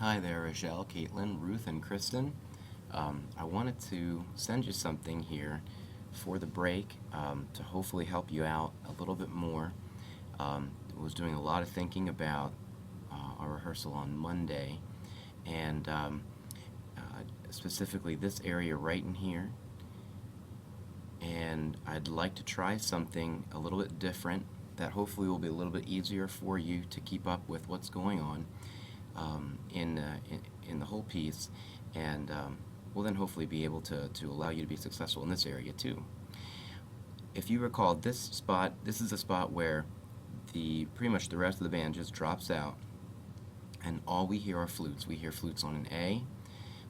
Hi there, Rochelle, Caitlin, Ruth, and Kristen. I wanted to send you something here for the break to hopefully help you out a little bit more. I was doing a lot of thinking about our rehearsal on Monday, and specifically this area right in here. And I'd like to try something a little bit different that hopefully will be a little bit easier for you to keep up with what's going on in the whole piece, and will then hopefully be able to allow you to be successful in this area too. If you recall, this is a spot where pretty much the rest of the band just drops out, and all we hear are flutes. We hear flutes on an A,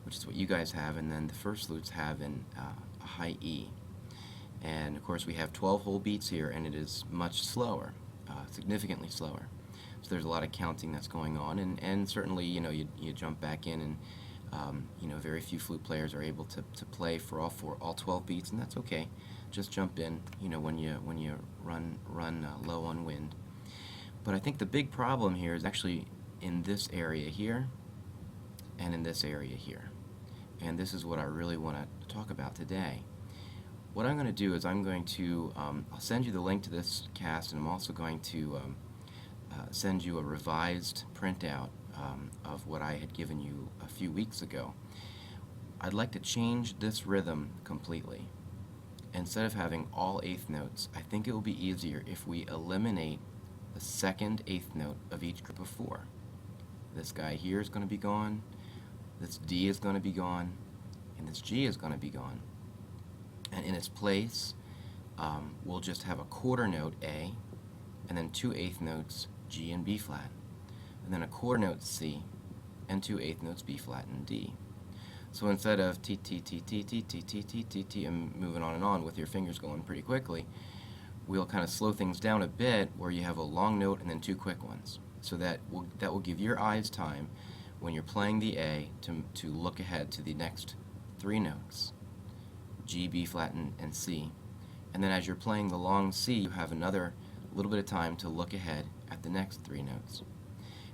which is what you guys have, and then the first flutes have a high E. And of course we have 12 whole beats here, and it is much slower, significantly slower. So there's a lot of counting that's going on, and certainly you jump back in, and very few flute players are able to play for all 12 beats, and that's okay. Just jump in when you run low on wind. But I think the big problem here is actually in this area here and in this area here, and this is what I really want to talk about today. What I'm going to do is I'm going to I'll send you the link to this cast, and I'm also going to send you a revised printout of what I had given you a few weeks ago. I'd like to change this rhythm completely. Instead of having all eighth notes, I think it will be easier if we eliminate the second eighth note of each group of four. This guy here is going to be gone, this D is going to be gone, and this G is going to be gone. And in its place, we'll just have a quarter note A, and then two eighth notes G and B flat, and then a quarter note C, and two eighth notes B flat and D. So instead of T T T T T T T T T T and moving on and on with your fingers going pretty quickly, we'll kind of slow things down a bit where you have a long note and then two quick ones. So that will give your eyes time when you're playing the A to look ahead to the next three notes, G, B flat, and C. And then as you're playing the long C, you have another little bit of time to look ahead at the next three notes.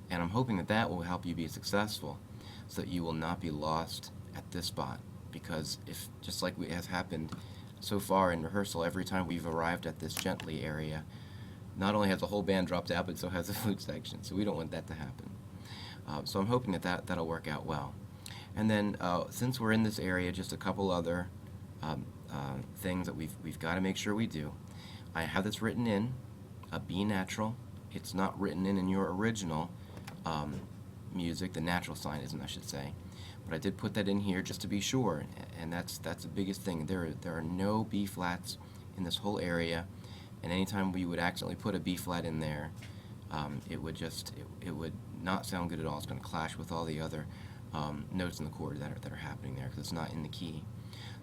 And I'm hoping that that will help you be successful, so that you will not be lost at this spot. Because if, just like has happened so far in rehearsal, every time we've arrived at this gently area, not only has the whole band dropped out, but so has the flute section. So we don't want that to happen. So I'm hoping that'll work out well. And then since we're in this area, just a couple other things that we've got to make sure we do. I have this written in, a B natural. It's not written in your original music. The natural sign isn't, I should say. But I did put that in here just to be sure, and that's the biggest thing. There are no B flats in this whole area, and anytime we would accidentally put a B flat in there, it would not sound good at all. It's going to clash with all the other notes in the chord that are happening there, because it's not in the key.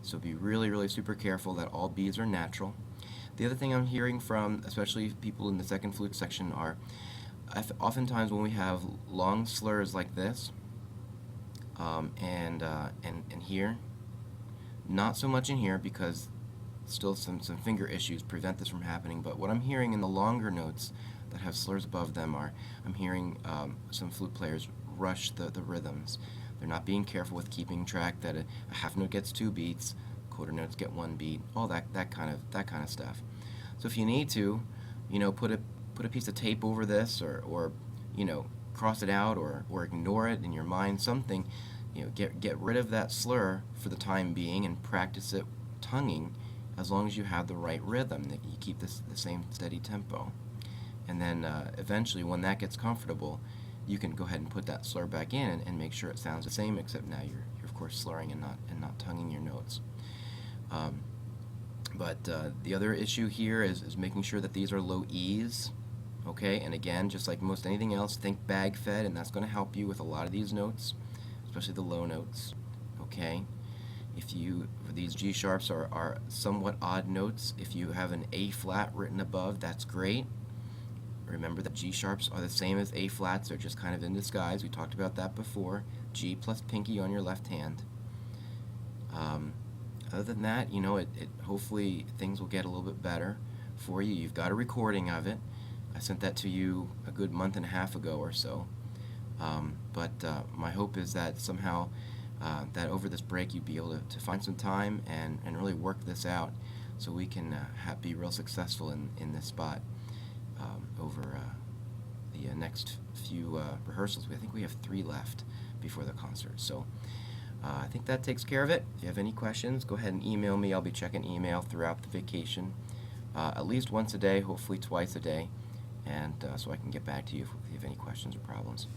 So be really super careful that all B's are natural. The other thing I'm hearing from, especially people in the second flute section, are oftentimes when we have long slurs like this, and here, not so much in here because still some finger issues prevent this from happening, but what I'm hearing in the longer notes that have slurs above them I'm hearing some flute players rush the rhythms. They're not being careful with keeping track that a half note gets two beats, quarter notes get one beat, all that kind of stuff. So if you need to, put a piece of tape over this, or cross it out, or ignore it in your mind, something, get rid of that slur for the time being and practice it tonguing, as long as you have the right rhythm, that you keep the same steady tempo. And then eventually, when that gets comfortable, you can go ahead and put that slur back in and make sure it sounds the same, except now you're of course slurring and not tonguing your notes. But the other issue here is making sure that these are low E's, okay? And again, just like most anything else, think bag fed, and that's going to help you with a lot of these notes, especially the low notes, okay? If these G sharps are somewhat odd notes, if you have an A flat written above, that's great. Remember that G sharps are the same as A flats, they're just kind of in disguise. We talked about that before. G plus pinky on your left hand. Other than that, hopefully things will get a little bit better for you. You've got a recording of it. I sent that to you a good month and a half ago or so. But my hope is that somehow that over this break you'd be able to find some time and really work this out so we can be real successful in this spot over the next few rehearsals. I think we have 3 left before the concert. So I think that takes care of it. If you have any questions, go ahead and email me. I'll be checking email throughout the vacation, at least once a day, hopefully twice a day, and so I can get back to you if you have any questions or problems.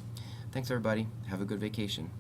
Thanks, everybody. Have a good vacation.